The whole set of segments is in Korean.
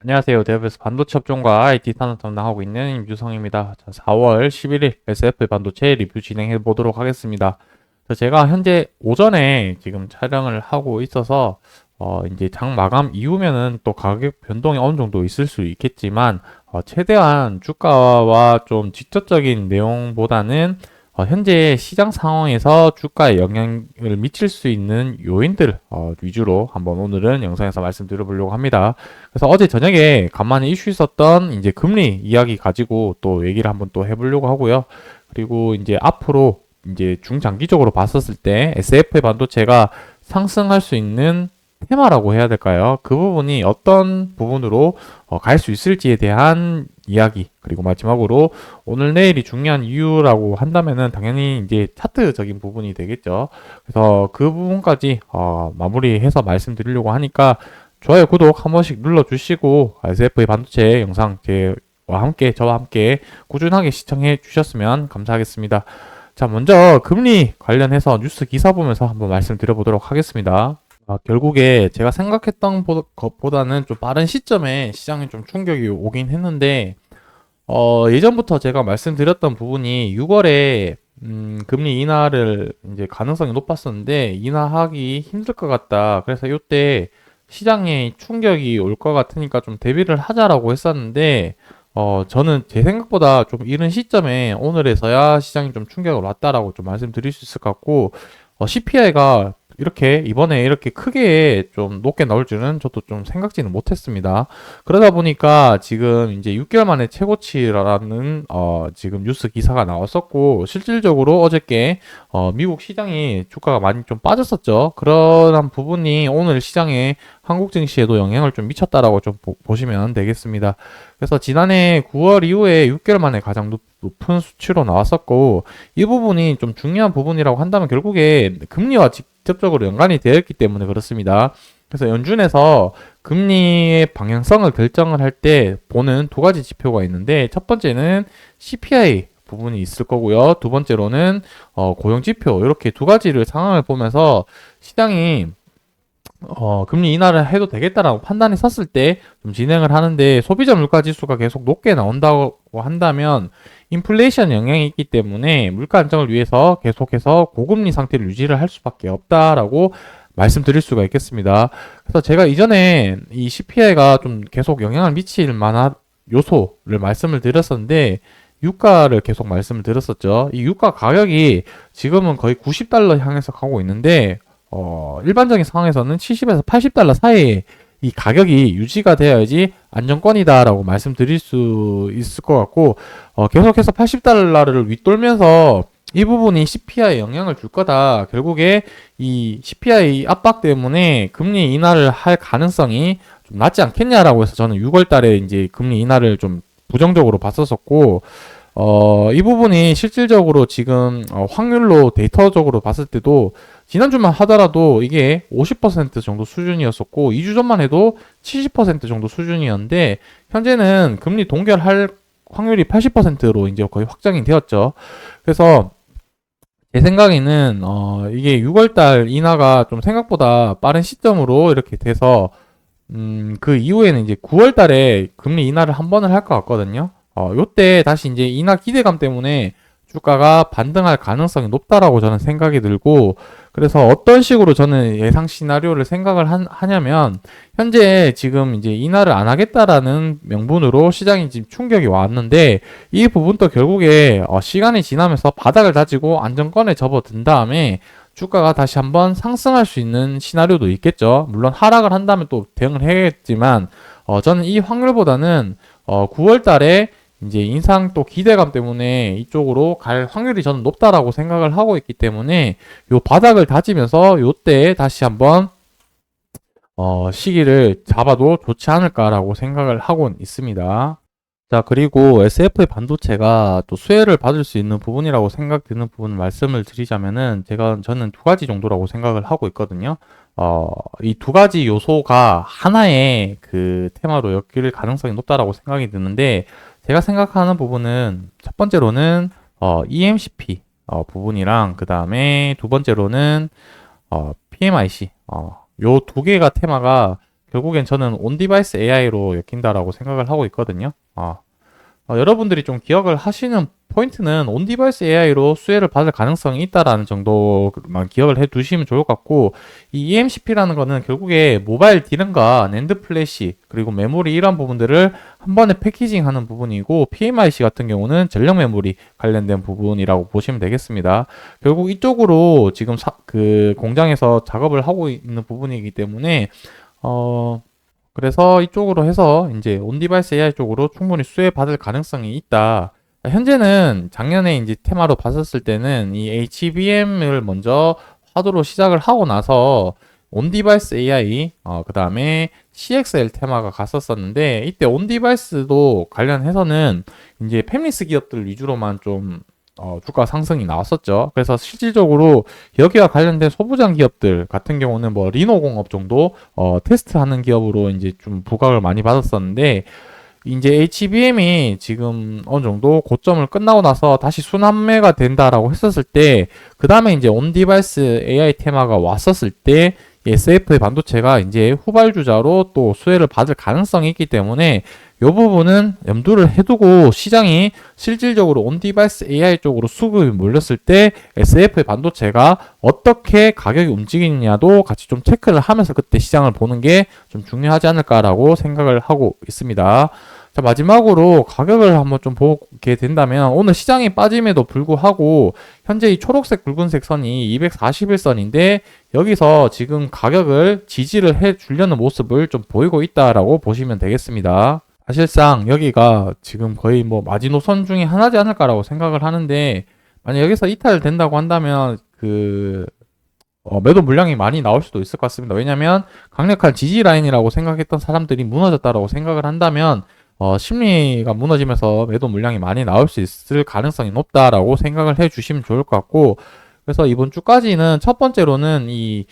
안녕하세요. 대업에서 반도체 업종과 IT 산업 담당하고 있는 임주성입니다. 자, 4월 11일 SF 반도체 리뷰 진행해 보도록 하겠습니다. 제가 현재 오전에 지금 촬영을 하고 있어서 이제 장 마감 이후면은 또 가격 변동이 어느 정도 있을 수 있겠지만 최대한 주가와 좀 직접적인 내용보다는 현재 시장 상황에서 주가에 영향을 미칠 수 있는 요인들 위주로 한번 오늘은 영상에서 말씀드려보려고 합니다. 그래서 어제 저녁에 간만에 이슈 있었던 이제 금리 이야기 가지고 또 얘기를 한번 또 해보려고 하고요. 그리고 이제 앞으로 이제 중장기적으로 봤었을 때 SF 반도체가 상승할 수 있는 테마라고 해야 될까요? 그 부분이 어떤 부분으로 갈 수 있을지에 대한 이야기, 그리고 마지막으로 오늘 내일이 중요한 이유라고 한다면은 당연히 이제 차트적인 부분이 되겠죠. 그래서 그 부분까지 마무리해서 말씀드리려고 하니까 좋아요, 구독 한 번씩 눌러주시고 SF의 반도체 영상 저와 함께 꾸준하게 시청해 주셨으면 감사하겠습니다. 자, 먼저 금리 관련해서 뉴스 기사 보면서 한번 말씀드려보도록 하겠습니다. 결국에 제가 생각했던 것보다는 좀 빠른 시점에 시장에 좀 충격이 오긴 했는데, 예전부터 제가 말씀드렸던 부분이 6월에 금리 인하를 이제 가능성이 높았었는데 인하하기 힘들 것 같다. 그래서 이때 시장에 충격이 올 것 같으니까 좀 대비를 하자라고 했었는데 저는 제 생각보다 좀 이른 시점에 오늘에서야 시장이 좀 충격을 왔다라고 좀 말씀드릴 수 있을 것 같고 CPI가 이렇게 이번에 이렇게 크게 좀 높게 나올 줄은 저도 좀 생각지는 못했습니다. 그러다 보니까 지금 이제 6개월 만에 최고치라는 지금 뉴스 기사가 나왔었고 실질적으로 어저께 미국 시장이 주가가 많이 좀 빠졌었죠. 그런 부분이 오늘 시장에 한국 증시에도 영향을 좀 미쳤다라고 좀 보시면 되겠습니다. 그래서 지난해 9월 이후에 6개월 만에 가장 높은 수치로 나왔었고 이 부분이 좀 중요한 부분이라고 한다면 결국에 금리와 직접적으로 연관이 되어 있기 때문에 그렇습니다. 그래서 연준에서 금리의 방향성을 결정을 할 때 보는 두 가지 지표가 있는데 첫 번째는 CPI 부분이 있을 거고요. 두 번째로는 고용 지표 이렇게 두 가지를 상황을 보면서 시장이 금리 인하를 해도 되겠다라고 판단이 섰을 때 좀 진행을 하는데 소비자 물가 지수가 계속 높게 나온다고 한다면 인플레이션 영향이 있기 때문에 물가 안정을 위해서 계속해서 고금리 상태를 유지를 할 수밖에 없다라고 말씀드릴 수가 있겠습니다. 그래서 제가 이전에 이 CPI가 좀 계속 영향을 미칠 만한 요소를 말씀을 드렸었는데 유가를 계속 말씀을 드렸었죠. 이 유가 가격이 지금은 거의 90달러 향해서 가고 있는데 일반적인 상황에서는 70에서 80달러 사이에 이 가격이 유지가 되어야지 안정권이다라고 말씀드릴 수 있을 것 같고, 계속해서 80달러를 윗돌면서 이 부분이 CPI에 영향을 줄 거다. 결국에 이 CPI 압박 때문에 금리 인하를 할 가능성이 좀 낮지 않겠냐라고 해서 저는 6월 달에 이제 금리 인하를 좀 부정적으로 봤었었고, 이 부분이 실질적으로 지금 확률로 데이터적으로 봤을 때도 지난주만 하더라도 이게 50% 정도 수준이었었고 2주 전만 해도 70% 정도 수준이었는데 현재는 금리 동결할 확률이 80%로 이제 거의 확정이 되었죠. 그래서 제 생각에는 이게 6월달 인하가 좀 생각보다 빠른 시점으로 이렇게 돼서 그 이후에는 이제 9월달에 금리 인하를 한 번을 할 것 같거든요. 요때 다시 이제 인하 기대감 때문에 주가가 반등할 가능성이 높다라고 저는 생각이 들고, 그래서 어떤 식으로 저는 예상 시나리오를 생각을 하냐면, 현재 지금 이제 인하를 안 하겠다라는 명분으로 시장이 지금 충격이 왔는데, 이 부분도 결국에 시간이 지나면서 바닥을 다지고 안정권에 접어든 다음에 주가가 다시 한번 상승할 수 있는 시나리오도 있겠죠. 물론 하락을 한다면 또 대응을 해야겠지만, 저는 이 확률보다는 9월 달에 이제 인상 또 기대감 때문에 이쪽으로 갈 확률이 저는 높다라고 생각을 하고 있기 때문에 요 바닥을 다지면서 요때 다시 한번 시기를 잡아도 좋지 않을까라고 생각을 하고 있습니다. 자, 그리고 SF의 반도체가 또 수혜를 받을 수 있는 부분이라고 생각되는 부분 말씀을 드리자면은 저는 두 가지 정도라고 생각을 하고 있거든요. 이 두 가지 요소가 하나의 그 테마로 엮일 가능성이 높다라고 생각이 드는데 제가 생각하는 부분은 첫 번째로는 EMCP 부분이랑 그 다음에 두 번째로는 PMIC 요 두 개가 테마가 결국엔 저는 온디바이스 AI로 엮인다라고 생각을 하고 있거든요. 여러분들이 좀 기억을 하시는 포인트는 온디바이스 AI로 수혜를 받을 가능성이 있다라는 정도만 기억을 해 두시면 좋을 것 같고, 이 eMCP라는 거는 결국에 모바일 D램과 낸드 플래시 그리고 메모리 이런 부분들을 한 번에 패키징하는 부분이고, PMIC 같은 경우는 전력 메모리 관련된 부분이라고 보시면 되겠습니다. 결국 이쪽으로 지금 그 공장에서 작업을 하고 있는 부분이기 때문에 그래서 이쪽으로 해서 이제 온디바이스 AI 쪽으로 충분히 수혜 받을 가능성이 있다. 현재는 작년에 이제 테마로 봤었을 때는 이 HBM을 먼저 화두로 시작을 하고 나서 온디바이스 AI, 그 다음에 CXL 테마가 갔었었는데, 이때 온디바이스도 관련해서는 이제 팹리스 기업들 위주로만 좀 주가 상승이 나왔었죠. 그래서 실질적으로 여기와 관련된 소부장 기업들 같은 경우는 뭐 리노공업 정도 테스트하는 기업으로 이제 좀 부각을 많이 받았었는데, 이제 HBM이 지금 어느 정도 고점을 끝나고 나서 다시 순환매가 된다라고 했었을 때, 그 다음에 이제 온디바이스 AI 테마가 왔었을 때 SF의 반도체가 이제 후발주자로 또 수혜를 받을 가능성이 있기 때문에 이 부분은 염두를 해두고, 시장이 실질적으로 온디바이스 AI 쪽으로 수급이 몰렸을 때 SF의 반도체가 어떻게 가격이 움직이느냐도 같이 좀 체크를 하면서 그때 시장을 보는 게 좀 중요하지 않을까라고 생각을 하고 있습니다. 자, 마지막으로 가격을 한번 좀 보게 된다면, 오늘 시장이 빠짐에도 불구하고 현재 이 초록색 붉은색 선이 241선인데 여기서 지금 가격을 지지를 해 주려는 모습을 좀 보이고 있다라고 보시면 되겠습니다. 사실상 여기가 지금 거의 뭐 마지노선 중에 하나지 않을까라고 생각을 하는데, 만약 여기서 이탈된다고 한다면 매도 물량이 많이 나올 수도 있을 것 같습니다. 왜냐면 강력한 지지 라인이라고 생각했던 사람들이 무너졌다라고 생각을 한다면 심리가 무너지면서 매도 물량이 많이 나올 수 있을 가능성이 높다라고 생각을 해 주시면 좋을 것 같고, 그래서 이번 주까지는 첫 번째로는 이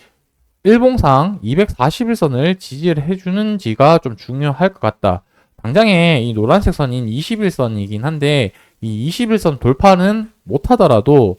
일봉상 241선을 지지를 해주는지가 좀 중요할 것 같다. 당장에 이 노란색 선인 21선이긴 한데, 이 21선 돌파는 못하더라도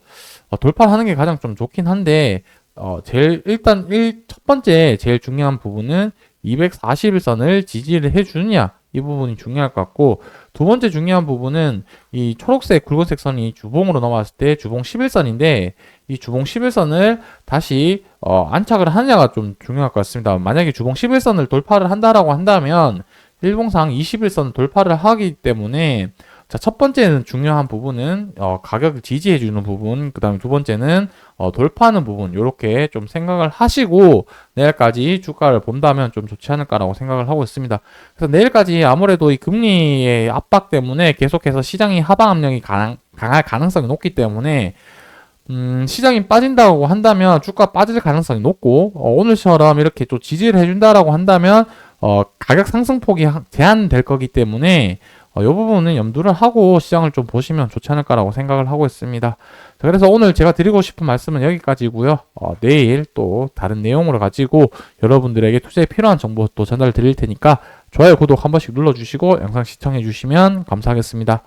돌파하는 게 가장 좀 좋긴 한데, 첫 번째 제일 중요한 부분은 241선을 지지를 해주느냐, 이 부분이 중요할 것 같고, 두 번째 중요한 부분은 이 초록색 굵은색 선이 주봉으로 넘어왔을 때 주봉 11선인데 이 주봉 11선을 다시 안착을 하느냐가 좀 중요할 것 같습니다. 만약에 주봉 11선을 돌파를 한다라고 한다면 일봉상 21선 돌파를 하기 때문에, 자, 첫 번째는 중요한 부분은 가격을 지지해주는 부분, 그 다음에 두 번째는 돌파하는 부분, 요렇게 좀 생각을 하시고 내일까지 주가를 본다면 좀 좋지 않을까라고 생각을 하고 있습니다. 그래서 내일까지 아무래도 이 금리의 압박 때문에 계속해서 시장이 하방 압력이 강할 가능성이 높기 때문에 시장이 빠진다고 한다면 주가 빠질 가능성이 높고, 오늘처럼 이렇게 또 지지를 해준다라고 한다면 가격 상승폭이 제한될 거기 때문에 이 부분은 염두를 하고 시장을 좀 보시면 좋지 않을까라고 생각을 하고 있습니다. 자, 그래서 오늘 제가 드리고 싶은 말씀은 여기까지고요. 내일 또 다른 내용으로 가지고 여러분들에게 투자에 필요한 정보 또 전달 드릴 테니까 좋아요, 구독 한 번씩 눌러주시고 영상 시청해 주시면 감사하겠습니다.